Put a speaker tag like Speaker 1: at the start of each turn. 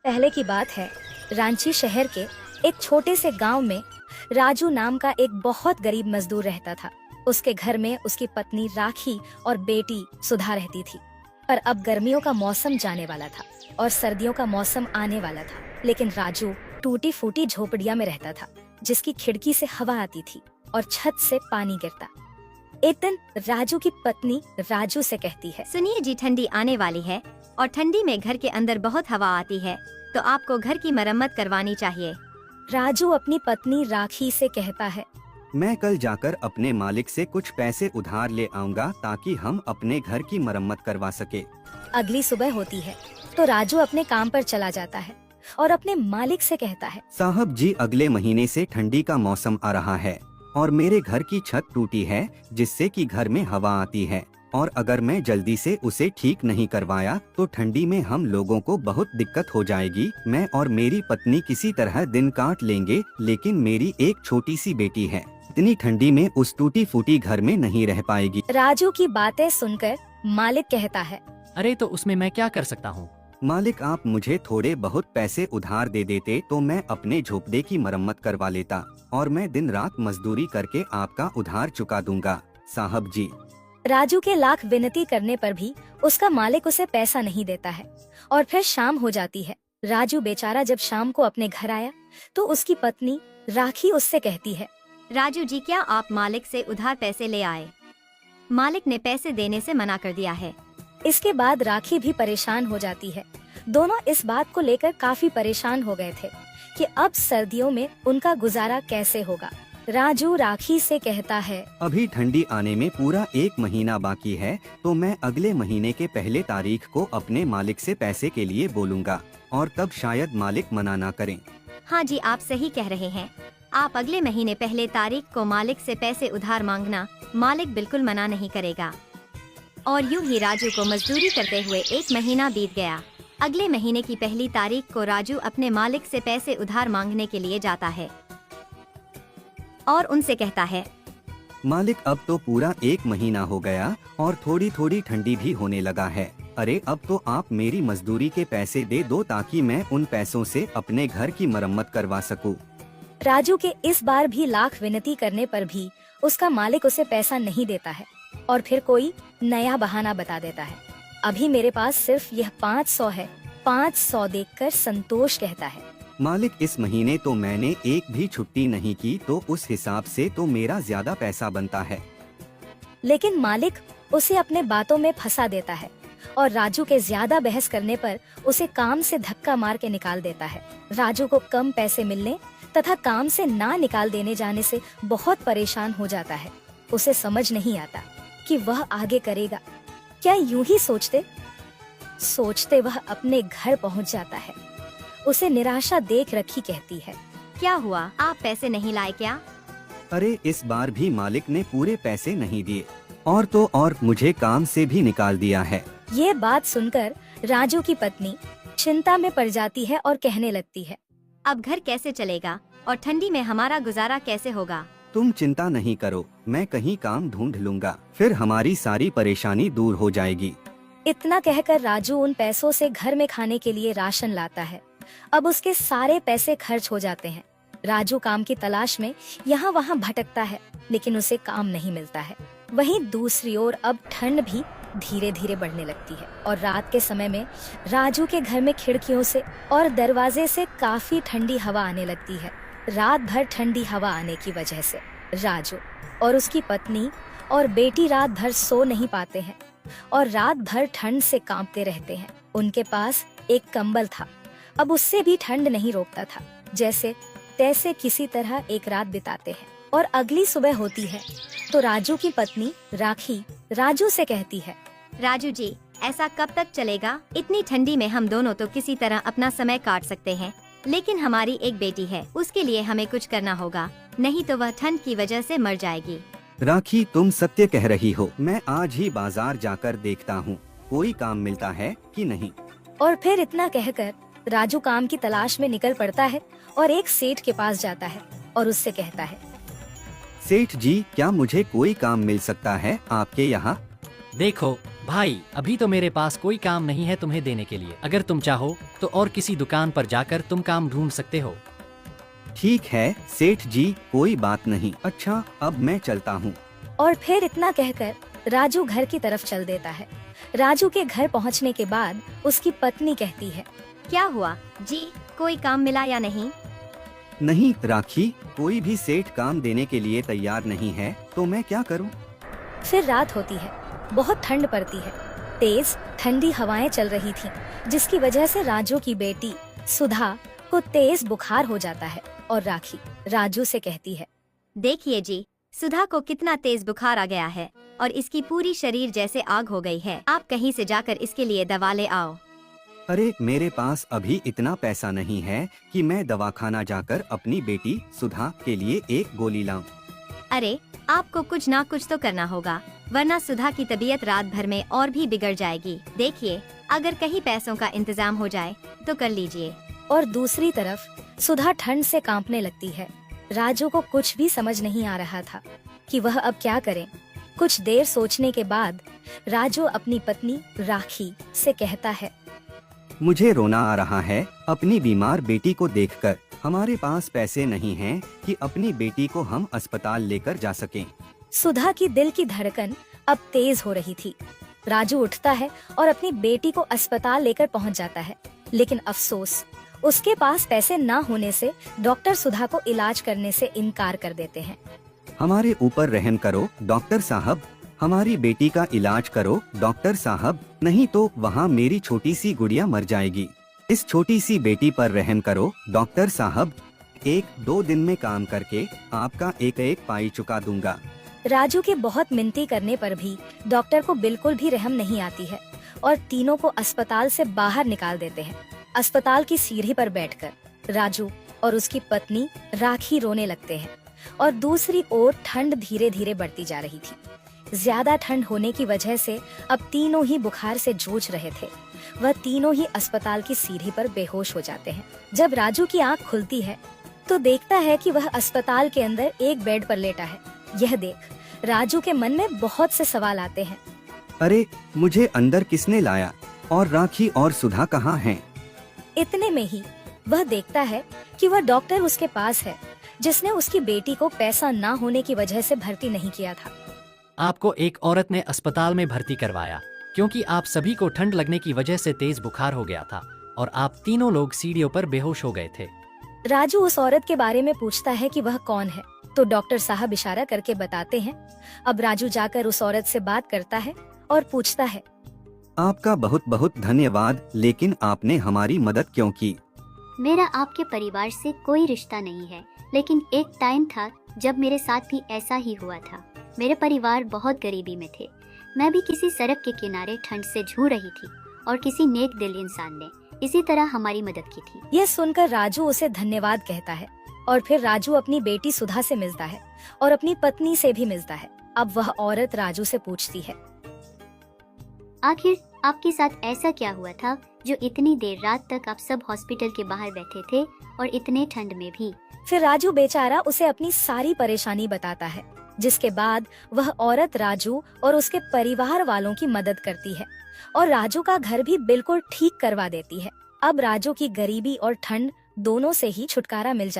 Speaker 1: पहले की बात है, रांची शहर के एक छोटे से गांव में राजू नाम का एक बहुत गरीब मजदूर रहता था। उसके घर में उसकी पत्नी राखी और बेटी सुधा रहती थी। पर अब गर्मियों का मौसम जाने वाला था और सर्दियों का मौसम आने वाला था, लेकिन राजू टूटी फूटी झोपड़िया में रहता था, जिसकी खिड़की से हवा आती थी और छत से पानी गिरता। एक दिन राजू की पत्नी राजू से कहती है,
Speaker 2: सुनिए जी, ठंडी आने वाली है और ठंडी में घर के अंदर बहुत हवा आती है, तो आपको घर की मरम्मत करवानी चाहिए।
Speaker 1: राजू अपनी पत्नी राखी से कहता है,
Speaker 3: मैं कल जाकर अपने मालिक से कुछ पैसे उधार ले आऊंगा ताकि हम अपने घर की मरम्मत करवा सके।
Speaker 1: अगली सुबह होती है तो राजू अपने काम पर चला जाता है और अपने मालिक से कहता है,
Speaker 3: साहब जी, अगले महीने से ठंडी का मौसम आ रहा है और मेरे घर की छत टूटी है, जिससे कि घर में हवा आती है, और अगर मैं जल्दी से उसे ठीक नहीं करवाया तो ठंडी में हम लोगों को बहुत दिक्कत हो जाएगी। मैं और मेरी पत्नी किसी तरह दिन काट लेंगे, लेकिन मेरी एक छोटी सी बेटी है, इतनी ठंडी में उस टूटी फूटी घर में नहीं रह पाएगी।
Speaker 1: राजू की बातें सुनकर मालिक कहता है,
Speaker 4: अरे तो उसमें मैं क्या कर सकता हूँ।
Speaker 3: मालिक, आप मुझे थोड़े बहुत पैसे उधार दे देते तो मैं अपने झोपड़े की मरम्मत करवा लेता और मैं दिन रात मजदूरी करके आपका उधार चुका दूंगा, साहब जी।
Speaker 1: राजू के लाख विनती करने पर भी उसका मालिक उसे पैसा नहीं देता है और फिर शाम हो जाती है। राजू बेचारा जब शाम को अपने घर आया तो उसकी पत्नी राखी उससे कहती है,
Speaker 2: राजू जी, क्या आप मालिक से उधार पैसे ले आए? मालिक ने पैसे देने से मना कर दिया है।
Speaker 1: इसके बाद राखी भी परेशान हो जाती है। दोनों इस बात को लेकर काफी परेशान हो गए थे कि अब सर्दियों में उनका गुजारा कैसे होगा। राजू राखी से कहता है,
Speaker 3: अभी ठंडी आने में पूरा 1 महीना बाकी है, तो मैं अगले महीने के पहले तारीख को अपने मालिक से पैसे के लिए बोलूँगा और तब शायद मालिक मना ना करें।
Speaker 2: हाँ जी, आप सही कह रहे हैं। आप अगले महीने पहले तारीख को मालिक से पैसे उधार मांगना, मालिक बिल्कुल मना नहीं करेगा। और यूं ही राजू को मजदूरी करते हुए 1 महीना बीत गया। अगले महीने की पहली तारीख को राजू अपने मालिक से पैसे उधार मांगने के लिए जाता है और उनसे कहता है,
Speaker 3: मालिक, अब तो पूरा 1 महीना हो गया और थोड़ी थोड़ी ठंडी भी होने लगा है। अरे अब तो आप मेरी मजदूरी के पैसे दे दो ताकि मैं उन पैसों से अपने घर की मरम्मत करवा सकूं।
Speaker 1: राजू के इस बार भी लाख विनती करने पर भी उसका मालिक उसे पैसा नहीं देता है और फिर कोई नया बहाना बता देता है। अभी मेरे पास सिर्फ यह 500 है। 500 देखकर संतोष कहता है,
Speaker 3: मालिक, इस महीने तो मैंने एक भी छुट्टी नहीं की, तो उस हिसाब से तो मेरा ज्यादा पैसा बनता है।
Speaker 1: लेकिन मालिक उसे अपने बातों में फंसा देता है और राजू के ज्यादा बहस करने पर उसे काम से धक्का मार के निकाल देता है। राजू को कम पैसे मिलने तथा काम से ना निकाल देने जाने से बहुत परेशान हो जाता है। उसे समझ नहीं आता कि वह आगे करेगा क्या। यूं ही सोचते वह अपने घर पहुंच जाता है। उसे निराशा देख रखी कहती है,
Speaker 2: क्या हुआ, आप पैसे नहीं लाए क्या?
Speaker 3: अरे इस बार भी मालिक ने पूरे पैसे नहीं दिए और तो और मुझे काम से भी निकाल दिया है।
Speaker 1: ये बात सुनकर राजू की पत्नी चिंता में पड़ जाती है और कहने लगती है,
Speaker 2: अब घर कैसे चलेगा और ठंडी में हमारा गुजारा कैसे होगा?
Speaker 3: तुम चिंता नहीं करो, मैं कहीं काम ढूंढ लूंगा, फिर हमारी सारी परेशानी दूर हो जाएगी।
Speaker 1: इतना कहकर राजू उन पैसों से घर में खाने के लिए राशन लाता है। अब उसके सारे पैसे खर्च हो जाते हैं। राजू काम की तलाश में यहाँ वहाँ भटकता है, लेकिन उसे काम नहीं मिलता है। वहीं दूसरी ओर अब ठंड भी धीरे धीरे बढ़ने लगती है और रात के समय में राजू के घर में खिड़कियों से और दरवाजे से काफी ठंडी हवा आने लगती है। रात भर ठंडी हवा आने की वजह से राजू और उसकी पत्नी और बेटी रात भर सो नहीं पाते हैं और रात भर ठंड से कांपते रहते हैं। उनके पास एक कंबल था, अब उससे भी ठंड नहीं रोकता था। जैसे तैसे किसी तरह एक रात बिताते हैं और अगली सुबह होती है तो राजू की पत्नी राखी राजू से कहती है,
Speaker 2: राजू जी, ऐसा कब तक चलेगा? इतनी ठंडी में हम दोनों तो किसी तरह अपना समय काट सकते हैं, लेकिन हमारी एक बेटी है, उसके लिए हमें कुछ करना होगा, नहीं तो वह ठंड की वजह से मर जाएगी।
Speaker 3: राखी, तुम सत्य कह रही हो। मैं आज ही बाजार जाकर देखता हूँ कोई काम मिलता है कि नहीं।
Speaker 1: और फिर इतना कहकर राजू काम की तलाश में निकल पड़ता है और एक सेठ के पास जाता है और उससे कहता है,
Speaker 3: सेठ जी, क्या मुझे कोई काम मिल सकता है आपके यहाँ?
Speaker 4: देखो भाई अभी तो मेरे पास कोई काम नहीं है तुम्हें देने के लिए। अगर तुम चाहो तो और किसी दुकान पर जाकर तुम काम ढूंढ सकते हो।
Speaker 3: ठीक है सेठ जी, कोई बात नहीं। अच्छा अब मैं चलता हूँ।
Speaker 1: और फिर इतना कहकर राजू घर की तरफ चल देता है। राजू के घर पहुंचने के बाद उसकी पत्नी कहती है,
Speaker 2: क्या हुआ जी, कोई काम मिला या नहीं?
Speaker 3: नहीं राखी, कोई भी सेठ काम देने के लिए तैयार नहीं है, तो मैं क्या करूँ।
Speaker 1: फिर रात होती है, बहुत ठंड पड़ती है। तेज ठंडी हवाएं चल रही थीं, जिसकी वजह से राजू की बेटी सुधा को तेज बुखार हो जाता है और राखी राजू से कहती है,
Speaker 2: देखिए जी, सुधा को कितना तेज बुखार आ गया है और इसकी पूरी शरीर जैसे आग हो गई है। आप कहीं से जाकर इसके लिए दवा ले आओ।
Speaker 3: अरे मेरे पास अभी इतना पैसा नहीं है कि मैं दवाखाना जाकर अपनी बेटी सुधा के लिए एक गोली लाऊं।
Speaker 2: अरे आपको कुछ ना कुछ तो करना होगा, वरना सुधा की तबीयत रात भर में और भी बिगड़ जाएगी। देखिए, अगर कहीं पैसों का इंतजाम हो जाए तो कर लीजिए।
Speaker 1: और दूसरी तरफ सुधा ठंड से कांपने लगती है। राजू को कुछ भी समझ नहीं आ रहा था कि वह अब क्या करे। कुछ देर सोचने के बाद राजू अपनी पत्नी राखी से कहता है,
Speaker 3: मुझे रोना आ रहा है अपनी बीमार बेटी को देखकर। हमारे पास पैसे नहीं हैं कि अपनी बेटी को हम अस्पताल लेकर जा सकें।
Speaker 1: सुधा की दिल की धड़कन अब तेज हो रही थी। राजू उठता है और अपनी बेटी को अस्पताल लेकर पहुंच जाता है, लेकिन अफसोस उसके पास पैसे ना होने से डॉक्टर सुधा को इलाज करने से इनकार कर देते हैं।
Speaker 3: हमारे ऊपर रहम करो डॉक्टर साहब, हमारी बेटी का इलाज करो डॉक्टर साहब, नहीं तो वहाँ मेरी छोटी सी गुड़िया मर जाएगी। इस छोटी सी बेटी पर रहम करो डॉक्टर साहब, 1-2 दिन में काम करके आपका एक एक पाई चुका दूंगा।
Speaker 1: राजू के बहुत मिन्नती करने पर भी डॉक्टर को बिल्कुल भी रहम नहीं आती है और तीनों को अस्पताल से बाहर निकाल देते हैं। अस्पताल की सीढ़ी पर बैठकर राजू और उसकी पत्नी राखी रोने लगते हैं और दूसरी ओर ठंड धीरे धीरे बढ़ती जा रही थी। ज्यादा ठंड होने की वजह से अब तीनों ही बुखार से जूझ रहे थे। वह तीनों ही अस्पताल की सीढ़ी पर बेहोश हो जाते हैं। जब राजू की आंख खुलती है तो देखता है कि वह अस्पताल के अंदर एक बेड पर लेटा है। यह देख राजू के मन में बहुत से सवाल आते हैं।
Speaker 3: अरे मुझे अंदर किसने लाया और राखी और सुधा कहाँ हैं?
Speaker 1: इतने में ही वह देखता है कि वह डॉक्टर उसके पास है, जिसने उसकी बेटी को पैसा ना होने की वजह से भर्ती नहीं किया था।
Speaker 4: आपको एक औरत ने अस्पताल में भर्ती करवाया क्योंकि आप सभी को ठंड लगने की वजह से तेज बुखार हो गया था और आप तीनों लोग सीढ़ियों पर बेहोश हो गए थे।
Speaker 1: राजू उस औरत के बारे में पूछता है कि वह कौन है, तो डॉक्टर साहब इशारा करके बताते हैं। अब राजू जाकर उस औरत से बात करता है और पूछता है,
Speaker 3: आपका बहुत बहुत धन्यवाद, लेकिन आपने हमारी मदद क्यों की?
Speaker 5: मेरा आपके परिवार से कोई रिश्ता नहीं है, लेकिन एक टाइम था जब मेरे साथ भी ऐसा ही हुआ था। मेरे परिवार बहुत गरीबी में थे। मैं भी किसी सड़क के किनारे ठंड से जूझ रही थी और किसी नेक दिल इंसान ने इसी तरह हमारी मदद की थी।
Speaker 1: यह सुनकर राजू उसे धन्यवाद कहता है और फिर राजू अपनी बेटी सुधा से मिलता है और अपनी पत्नी से भी मिलता है। अब वह औरत राजू से पूछती है,
Speaker 5: आखिर आपके साथ ऐसा क्या हुआ था जो इतनी देर रात तक आप सब हॉस्पिटल के बाहर बैठे थे और इतने ठंड में भी?
Speaker 1: फिर राजू बेचारा उसे अपनी सारी परेशानी बताता है, जिसके बाद वह औरत राजू और उसके परिवार वालों की मदद करती है और राजू का घर भी बिल्कुल ठीक करवा देती है। अब राजू की गरीबी और ठंड दोनों से ही छुटकारा मिल जाता है।